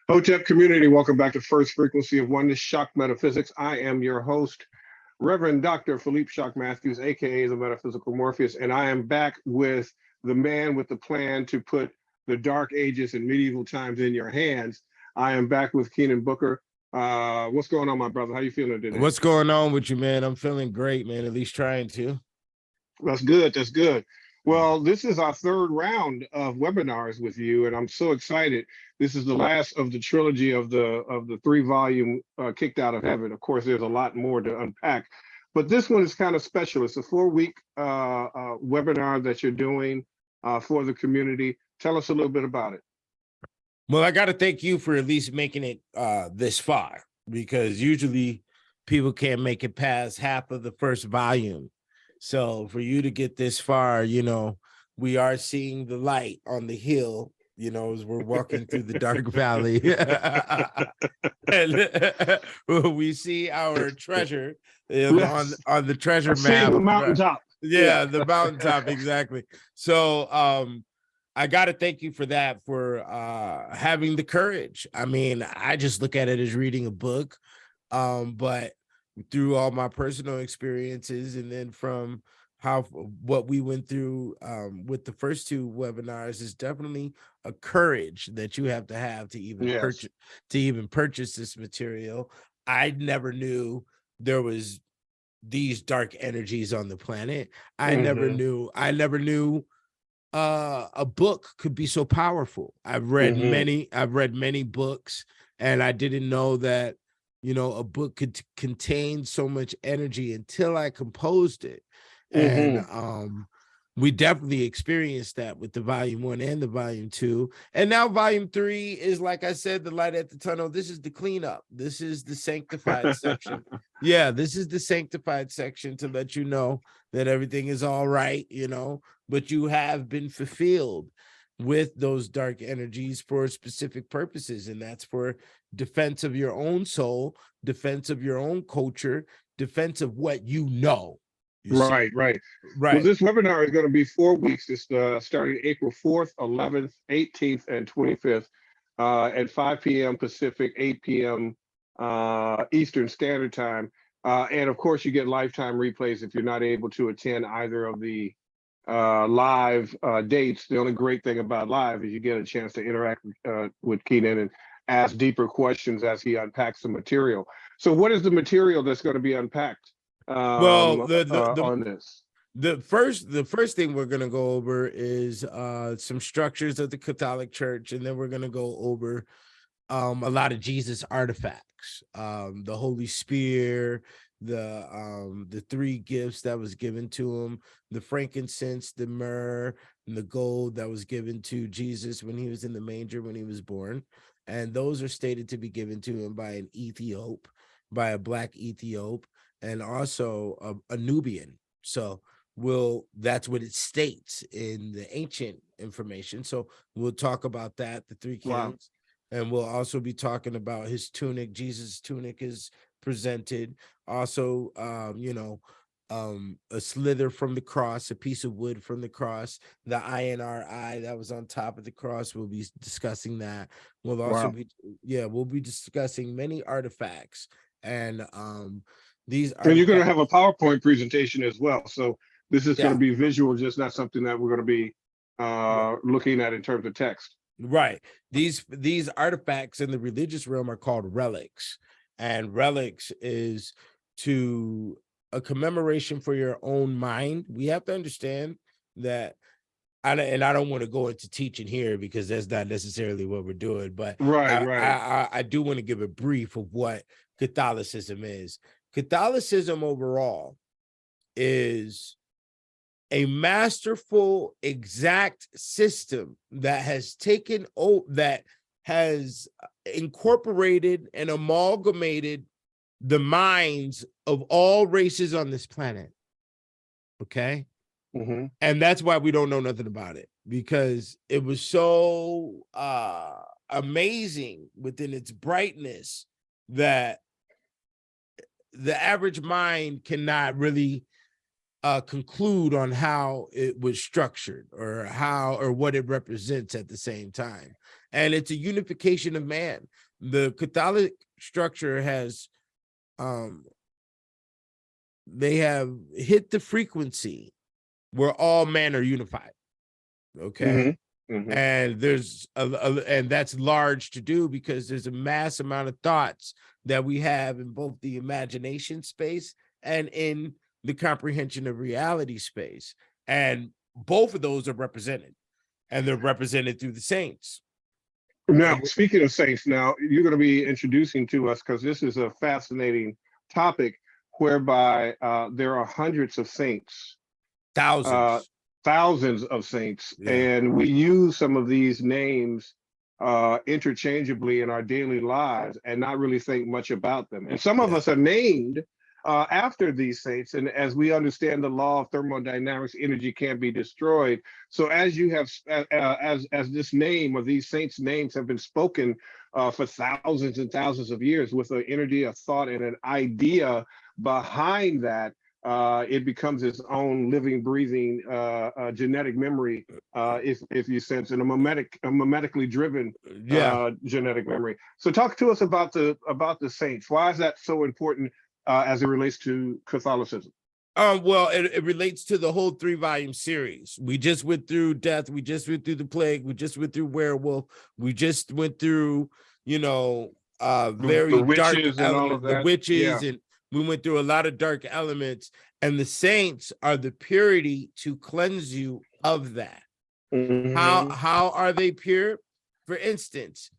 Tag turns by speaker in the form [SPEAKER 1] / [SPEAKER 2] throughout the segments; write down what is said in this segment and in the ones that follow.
[SPEAKER 1] Hotep community, welcome back to First Frequency of Oneness Shock Metaphysics. I am your host, Reverend Dr. Philippe Shock Matthews, aka the Metaphysical Morpheus, and I am back with the man with the plan to put the Dark Ages and medieval times in your hands. I am back with Keenan Booker. What's going on, my brother? How you feeling today?
[SPEAKER 2] What's going on with you, man? I'm feeling great, man. At least trying to.
[SPEAKER 1] That's good. That's good. Well, this is our third round of webinars with you, and I'm so excited. This is the last of the trilogy of the 3-volume Kicked Out of Heaven. Of course, there's a lot more to unpack, but this one is kind of special. It's a 4-week webinar that you're doing for the community. Tell us a little bit about it.
[SPEAKER 2] Well, I got to thank you for at least making it this far, because usually people can't make it past half of the first volume. So for you to get this far, we are seeing the light on the hill, as we're walking through the dark valley. And we see our treasure on the treasure map.
[SPEAKER 1] The mountaintop.
[SPEAKER 2] Yeah, the mountaintop, exactly. So I got to thank you for that, for having the courage. I mean, I just look at it as reading a book, but through all my personal experiences, and then from what we went through with the first 2 webinars, is definitely a courage that you have to even purchase this material. I never knew there was these dark energies on the planet. I never knew a book could be so powerful. I've read many books, and I didn't know that a book could contain so much energy until I composed it. And we definitely experienced that with the volume 1 and the volume 2. And now volume 3 is, like I said, the light at the tunnel. This is the cleanup. This is the sanctified section. Yeah, this is the sanctified section to let you know that everything is all right, but you have been fulfilled with those dark energies for specific purposes, and that's for defense of your own soul, defense of your own culture, defense of what you know.
[SPEAKER 1] Right. Well, this webinar is going to be 4 weeks. It's starting April 4th, 11th, 18th, and 25th at 5 p.m. Pacific, 8 p.m. Eastern Standard Time. And of course, you get lifetime replays if you're not able to attend either of the live dates. The only great thing about live is you get a chance to interact with Keenan and ask deeper questions as he unpacks the material. So what is the material that's going to be unpacked on this?
[SPEAKER 2] The first thing we're going to go over is some structures of the Catholic Church, and then we're going to go over a lot of Jesus artifacts, the Holy Spear, the 3 gifts that was given to him, the frankincense, the myrrh, and the gold that was given to Jesus when he was in the manger, when he was born. And those are stated to be given to him by an Ethiop, by a Black Ethiop, and also a Nubian. So that's what it states in the ancient information. So we'll talk about that, the 3 kings. Wow. And we'll also be talking about his tunic. Jesus' tunic is presented. Also, a slither from the cross, a piece of wood from the cross, the INRI that was on top of the cross. We'll be discussing that. We'll also we'll be discussing many artifacts. And these artifacts.
[SPEAKER 1] And you're going to have a PowerPoint presentation as well. So this is going to be visual, just not something that we're going to be looking at in terms of text.
[SPEAKER 2] Right. These artifacts in the religious realm are called relics, and relics is to a commemoration for your own mind. We have to understand that, and I don't want to go into teaching here because that's not necessarily what we're doing, but I do want to give a brief of what Catholicism is. Catholicism overall is a masterful, exact system that has that has incorporated and amalgamated the minds of all races on this planet. Okay. And that's why we don't know nothing about it, because it was so amazing within its brightness that the average mind cannot really conclude on how it was structured or what it represents at the same time. And it's a unification of man. The Catholic structure has they have hit the frequency where all men are unified. Okay. And there's and that's large to do because there's a mass amount of thoughts that we have in both the imagination space and in the comprehension of reality space. And both of those are represented, and they're represented through the saints.
[SPEAKER 1] Now, speaking of saints, now you're going to be introducing to us, because this is a fascinating topic, whereby there are hundreds of saints, thousands of saints, and we use some of these names interchangeably in our daily lives and not really think much about them. And some of us are named after these saints, and as we understand the law of thermodynamics, energy can't be destroyed. So as you have as this name, or these saints' names, have been spoken for thousands and thousands of years, with an energy, a thought, and an idea behind that, it becomes its own living, breathing genetic memory, if you sense, and a memetically driven genetic memory. So talk to us about the saints. Why is that so important as it relates to Catholicism?
[SPEAKER 2] Well, it relates to the whole 3-volume series. We just went through death. We just went through the plague. We just went through werewolf. We just went through, very dark elements, the witches, and we went through a lot of dark elements. And the saints are the purity to cleanse you of that. How are they pure? For instance,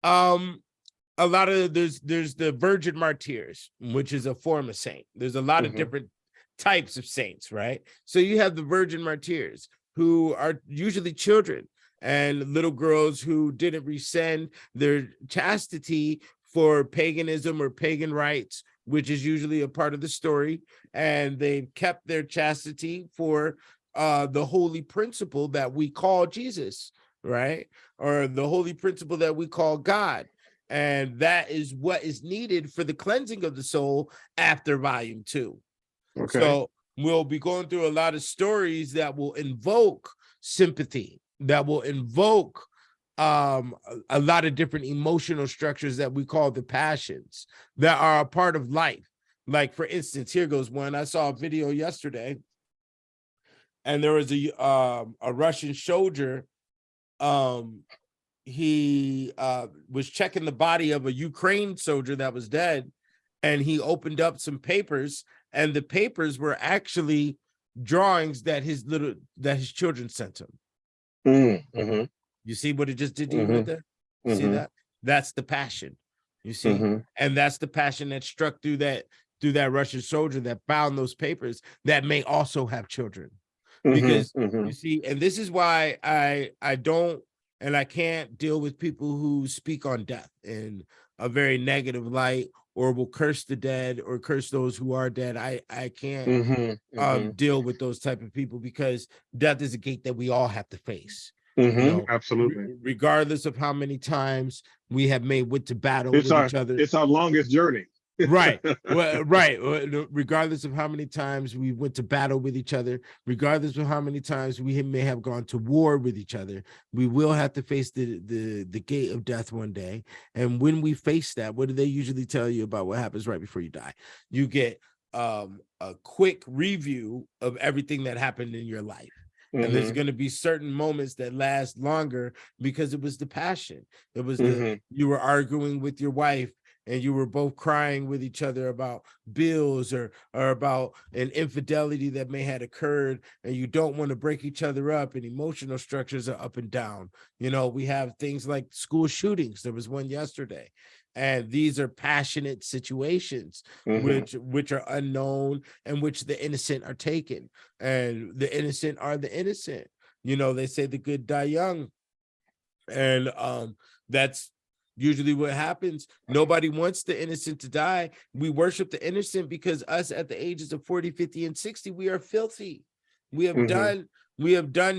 [SPEAKER 2] a lot of there's the virgin martyrs, which is a form of saint. There's a lot of different types of saints, right? So you have the virgin martyrs, who are usually children and little girls who didn't rescind their chastity for paganism or pagan rites, which is usually a part of the story, and they kept their chastity for the holy principle that we call Jesus, right? Or the holy principle that we call God. And that is what is needed for the cleansing of the soul after volume 2. Okay. So we'll be going through a lot of stories that will invoke sympathy, that will invoke a lot of different emotional structures that we call the passions, that are a part of life. Like, for instance, here goes one. I saw a video yesterday, and there was a Russian soldier. He was checking the body of a Ukraine soldier that was dead, and he opened up some papers, and the papers were actually drawings that his children sent him. You see what it just did to you right there? See that? That's the passion. You see? And that's the passion that struck through that Russian soldier that found those papers that may also have children. Because you see, and this is why I don't, and I can't deal with people who speak on death in a very negative light, or will curse the dead or curse those who are dead. I can't deal with those type of people, because death is a gate that we all have to face.
[SPEAKER 1] Absolutely.
[SPEAKER 2] Regardless of how many times we have made wit to battle with each other.
[SPEAKER 1] It's our longest journey.
[SPEAKER 2] Right. Right. Regardless of how many times we went to battle with each other, regardless of how many times we may have gone to war with each other, we will have to face the gate of death one day. And when we face that, what do they usually tell you about what happens right before you die? You get a quick review of everything that happened in your life. And there's going to be certain moments that last longer, because it was the passion. It was you were arguing with your wife, and you were both crying with each other about bills or about an infidelity that may have occurred, and you don't want to break each other up, and emotional structures are up and down. We have things like school shootings. There was one yesterday, and these are passionate situations which are unknown, and which the innocent are taken, and the innocent are the innocent. They say the good die young, and that's usually what happens. Nobody wants the innocent to die. We worship the innocent because us at the ages of 40, 50, and 60, we are filthy. We have done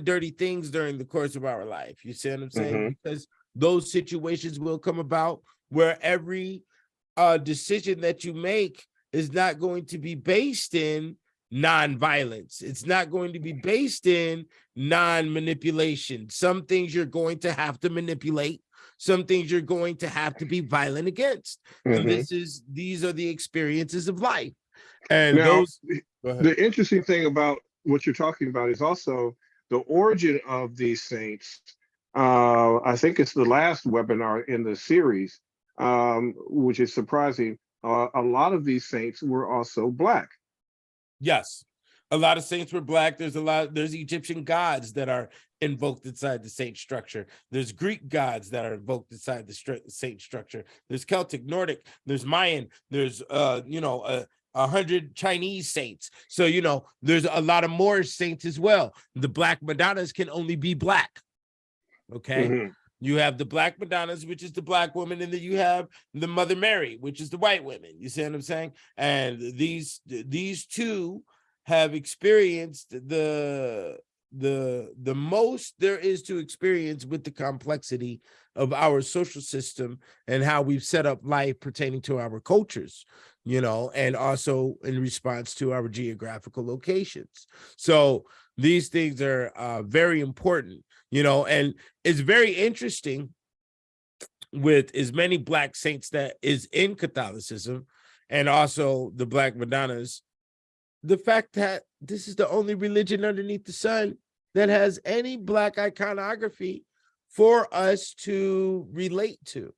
[SPEAKER 2] dirty things during the course of our life. You see what I'm saying? Because those situations will come about where every decision that you make is not going to be based in non-violence. It's not going to be based in non-manipulation. Some things you're going to have to manipulate. Some things you're going to have to be violent against. And these are the experiences of life. And
[SPEAKER 1] now,
[SPEAKER 2] those,
[SPEAKER 1] the interesting thing about what you're talking about is also the origin of these saints. I think it's the last webinar in the series, which is surprising. A lot of these saints were also Black.
[SPEAKER 2] Yes, a lot of saints were Black. There's Egyptian gods that are invoked inside the saint structure. There's Greek gods that are invoked inside the saint structure. There's Celtic, Nordic, there's Mayan, there's 100 Chinese saints. So, there's a lot of Moorish saints as well. The Black Madonnas can only be Black. Okay. You have the Black Madonnas, which is the Black woman, and then you have the Mother Mary, which is the white women. You see what I'm saying? And these two have experienced the most there is to experience with the complexity of our social system and how we've set up life pertaining to our cultures, and also in response to our geographical locations. So these things are very important, and it's very interesting with as many Black saints that is in Catholicism and also the Black Madonnas, the fact that this is the only religion underneath the sun that has any Black iconography for us to relate to.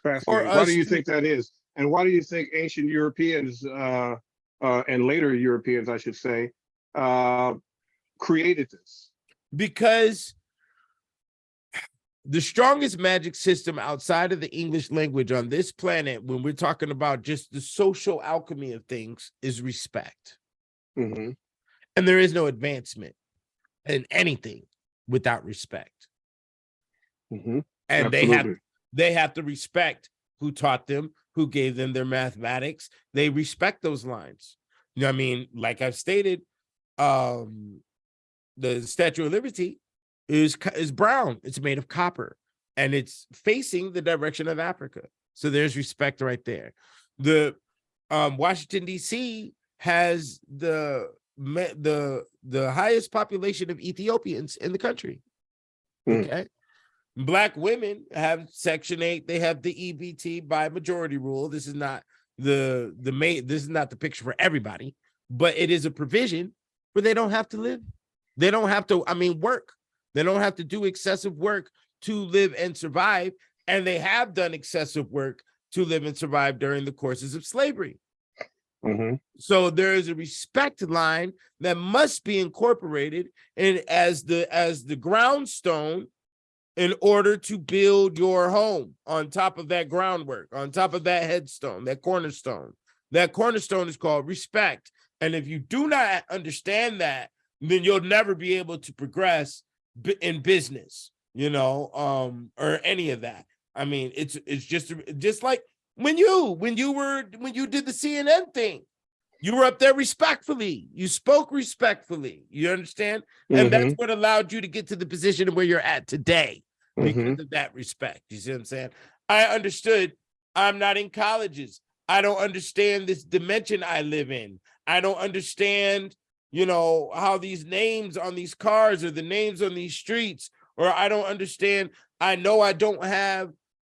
[SPEAKER 1] Fascinating. Why do you think that is? And why do you think ancient Europeans and later Europeans, I should say, created this?
[SPEAKER 2] Because the strongest magic system outside of the English language on this planet, when we're talking about just the social alchemy of things, is respect. And there is no advancement in anything without respect. And
[SPEAKER 1] Absolutely.
[SPEAKER 2] they have to respect who taught them, who gave them their mathematics. They respect those lines. I mean, like I've stated, the Statue of Liberty is brown. It's made of copper, and it's facing the direction of Africa. So there's respect right there. The Washington, D.C. has the highest population of Ethiopians in the country. Okay. Black women have Section 8. They have the EBT by majority rule. This is not this is not the picture for everybody, but it is a provision where they don't have to live. They don't have to, work. They don't have to do excessive work to live and survive. And they have done excessive work to live and survive during the courses of slavery. So there is a respect line that must be incorporated in as the groundstone in order to build your home on top of that groundwork, on top of that headstone, that cornerstone. That cornerstone is called respect. And if you do not understand that, then you'll never be able to progress in business, or any of that. It's just like when you did the CNN thing, you were up there respectfully. You spoke respectfully. You understand? And that's what allowed you to get to the position where you're at today because of that respect. You see what I'm saying? I understood I'm not in colleges. I don't understand this dimension I live in. I don't understand, how these names on these cars or the names on these streets, or I don't understand. I know I don't have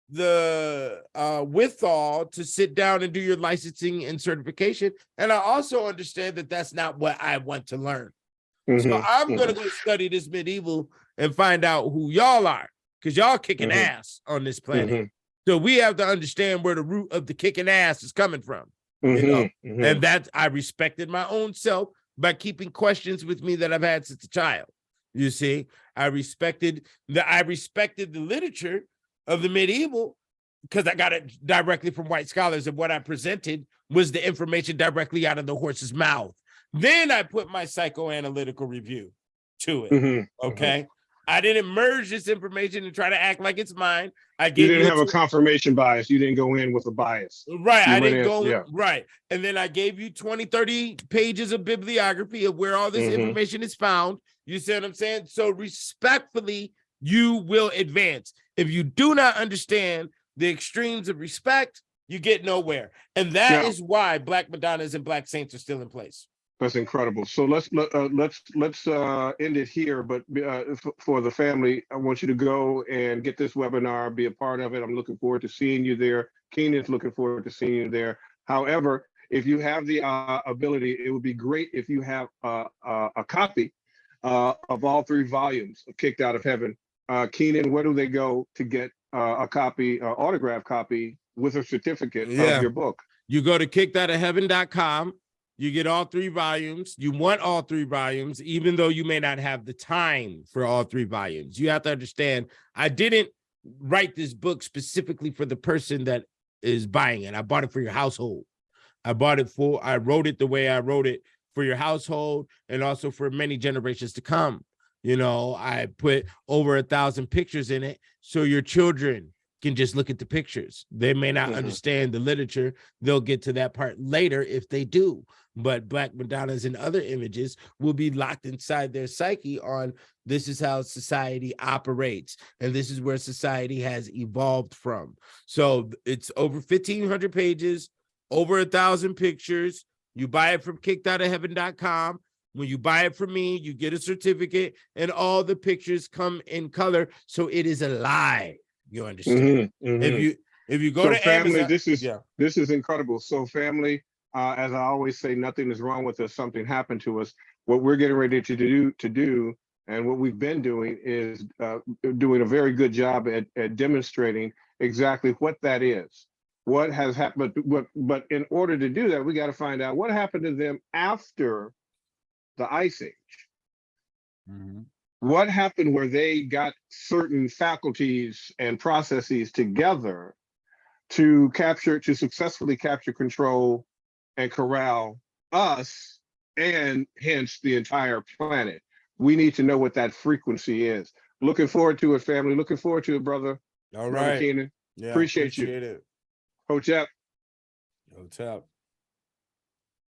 [SPEAKER 2] the withal to sit down and do your licensing and certification. And I also understand that that's not what I want to learn. So I'm going to go study this medieval and find out who y'all are, because y'all kicking ass on this planet. So we have to understand where the root of the kicking ass is coming from. And that I respected my own self by keeping questions with me that I've had since a child. You see, I respected the literature of the medieval because I got it directly from white scholars, and what I presented was the information directly out of the horse's mouth. Then I put my psychoanalytical review to it. Okay. I didn't merge this information and try to act like it's mine. You
[SPEAKER 1] didn't have a confirmation bias. You didn't go in with a bias.
[SPEAKER 2] Right. I didn't go right. And then I gave you 20, 30 pages of bibliography of where all this information is found. You see what I'm saying? So respectfully, you will advance. If you do not understand the extremes of respect, you get nowhere. And that is why Black Madonnas and Black saints are still in place.
[SPEAKER 1] That's incredible. So let's end it here. But for the family, I want you to go and get this webinar, be a part of it. I'm looking forward to seeing you there. Keenan's looking forward to seeing you there. However, if you have the ability, it would be great if you have a copy of all 3 volumes of Kicked Out of Heaven. Keenan, where do they go to get a copy, autographed copy with a certificate of your book?
[SPEAKER 2] You go to kickedoutofheaven.com. You get all 3 volumes. You want all 3 volumes, even though you may not have the time for all 3 volumes. You have to understand, I didn't write this book specifically for the person that is buying it. I bought it for your household. I wrote it the way I wrote it for your household and also for many generations to come. You know, I put over 1,000 pictures in it so your children can just look at the pictures. They may not understand the literature. They'll get to that part later if they do. But Black Madonnas and other images will be locked inside their psyche on this is how society operates. And this is where society has evolved from. So it's over 1,500 pages, over 1,000 pictures. You buy it from kickedoutofheaven.com. When you buy it from me, you get a certificate and all the pictures come in color. So it is alive. You understand? If you go to
[SPEAKER 1] family,
[SPEAKER 2] Amazon,
[SPEAKER 1] this is incredible. So family, as I always say, nothing is wrong with us. Something happened to us. What we're getting ready to do, and what we've been doing is doing a very good job at demonstrating exactly what that is, what has happened. But in order to do that, we got to find out what happened to them after the Ice Age. What happened where they got certain faculties and processes together to successfully capture, control, and corral us, and hence the entire planet. We need to know what that frequency is. Looking forward to it, family. Looking forward to it, brother.
[SPEAKER 2] All right.
[SPEAKER 1] Brother Keenan.
[SPEAKER 2] Yeah,
[SPEAKER 1] appreciate you.
[SPEAKER 2] It.
[SPEAKER 1] Hotep.
[SPEAKER 2] Hotep.